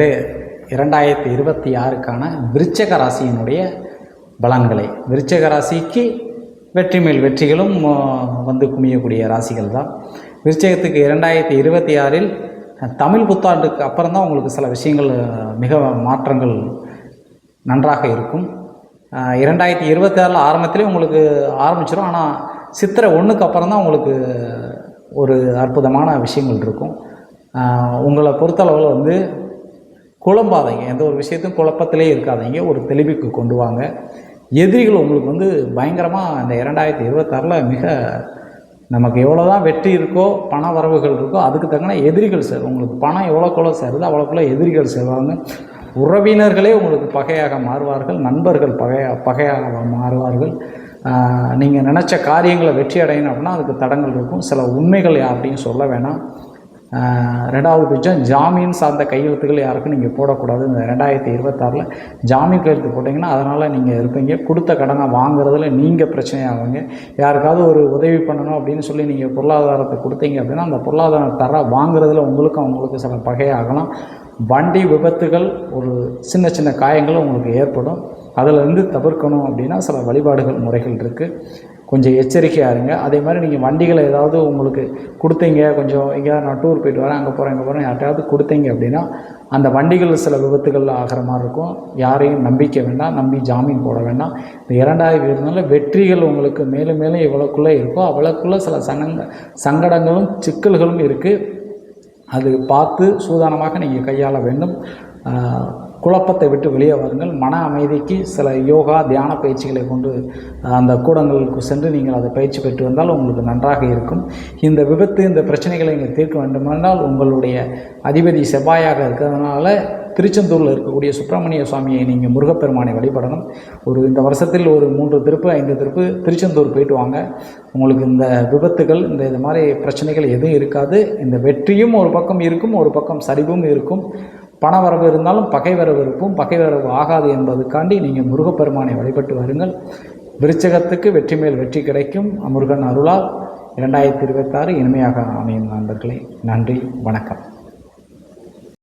2026க்கான விருச்சிக ராசியினுடைய பலன்களை. விருச்சிக ராசிக்கு வெற்றி மேல் வெற்றிகளும் வந்து குமியக்கூடிய ராசிகள் தான். விருச்சிகத்துக்கு 2026இல் தமிழ் புத்தாண்டுக்கு அப்புறம் தான் உங்களுக்கு சில விஷயங்கள் மிக மாற்றங்கள் நன்றாக இருக்கும். 2026 ஆரம்பத்திலே உங்களுக்கு ஆரம்பிச்சிடும். ஆனால் சித்திரை 1க்கு அப்புறம் தான் உங்களுக்கு ஒரு அற்புதமான விஷயங்கள் இருக்கும். உங்களை பொறுத்தளவில் வந்து குழம்பாதீங்க, எந்த ஒரு விஷயத்தையும் குழப்பத்திலே இருக்காதீங்க, ஒரு தெளிவுக்கு கொண்டு வாங்க. எதிரிகள் உங்களுக்கு வந்து பயங்கரமாக இந்த 2026 மிக நமக்கு எவ்வளோ தான் வெற்றி இருக்கோ, பண வரவுகள் இருக்கோ, அதுக்கு தக்கன எதிரிகள் சேரும். உங்களுக்கு பணம் எவ்வளோக்குள்ள சேருதோ அவ்வளோக்குள்ள எதிரிகள் சேருவாங்க. உறவினர்களே உங்களுக்கு பகையாக மாறுவார்கள், நண்பர்கள் பகையாக மாறுவார்கள். நீங்கள் நினச்ச காரியங்களை வெற்றி அடையணும் அப்படின்னா அதுக்கு தடங்கள் இருக்கும். சில உண்மைகள் யார்கிட்டையும் சொல்ல வேணாம். 2வது பட்சம் ஜாமீன் சார்ந்த கையெழுத்துக்கள் யாருக்கும் நீங்கள் போடக்கூடாது. இந்த 2026 ஜாமீன் கையெழுத்து போட்டிங்கன்னா அதனால் நீங்கள் இருப்பீங்க. கொடுத்த கடனை வாங்குறதுல நீங்கள் பிரச்சனையாகுங்க. யாருக்காவது ஒரு உதவி பண்ணணும் அப்படின்னு சொல்லி நீங்கள் பொருளாதாரத்தை கொடுத்தீங்க அப்படின்னா அந்த பொருளாதார வாங்குறதுல உங்களுக்கும் அவங்களுக்கு சில பகையாகலாம். வண்டி விபத்துகள், ஒரு சின்ன சின்ன காயங்களும் உங்களுக்கு ஏற்படும். அதிலிருந்து தவிர்க்கணும் அப்படின்னா சில வழிபாடுகள் முறைகள் இருக்குது. கொஞ்சம் எச்சரிக்கையாக இருங்க. அதே மாதிரி நீங்கள் வண்டிகளை ஏதாவது உங்களுக்கு கொடுத்தீங்க, கொஞ்சம் எங்கேயாவது நான் டூர் போயிட்டு வரேன், அங்கே போகிறேன் இங்கே போகிறேன், யார்ட்டையாவது கொடுத்தீங்க அப்படின்னா அந்த வண்டிகள் சில விபத்துகள் ஆகிற மாதிரி இருக்கும். யாரையும் நம்பிக்க வேண்டாம், நம்பி ஜாமீன் போட வேண்டாம். இந்த 2026 வெற்றிகள் உங்களுக்கு மேலும் மேலும் எவ்வளோக்குள்ளே இருக்கோ அவ்வளோக்குள்ளே சில சங்கடங்களும் சிக்கல்களும் இருக்குது. அது பார்த்து சூதானமாக நீங்கள் கையாள வேண்டும். குழப்பத்தை விட்டு வெளியே வாருங்கள். மன அமைதிக்கு சில யோகா தியான பயிற்சிகளை கொண்டு அந்த கூடங்களுக்கு சென்று நீங்கள் அதை பயிற்சி பெற்று வந்தால் உங்களுக்கு நன்றாக இருக்கும். இந்த விபத்து, இந்த பிரச்சனைகளை நீங்கள் தீர்க்க வேண்டுமென்றால் உங்களுடைய அதிபதி செவ்வாயாக இருக்கிறதுனால திருச்செந்தூரில் இருக்கக்கூடிய சுப்பிரமணிய சுவாமியை நீங்கள் முருகப்பெருமானை வழிபடணும். இந்த வருஷத்தில் ஒரு 3 திருப்பு 5 திருப்பு திருச்செந்தூர் போயிட்டு வாங்க. உங்களுக்கு இந்த விபத்துகள், இது மாதிரி பிரச்சனைகள் எதுவும் இருக்காது. இந்த வெற்றியும் ஒரு பக்கம் இருக்கும், ஒரு பக்கம் சரிவும் இருக்கும். பண வரவு இருந்தாலும் பகை வரவு இருக்கும். பகை வரவு ஆகாது என்பதுக்காண்டி நீங்கள் முருகப்பெருமானை வழிபட்டு வருங்கள். விருச்சிகத்துக்கு வெற்றி மேல் வெற்றி கிடைக்கும். முருகன் அருளால் 2026 இனிமையாக அமையும் நண்பர்களே. நன்றி, வணக்கம்.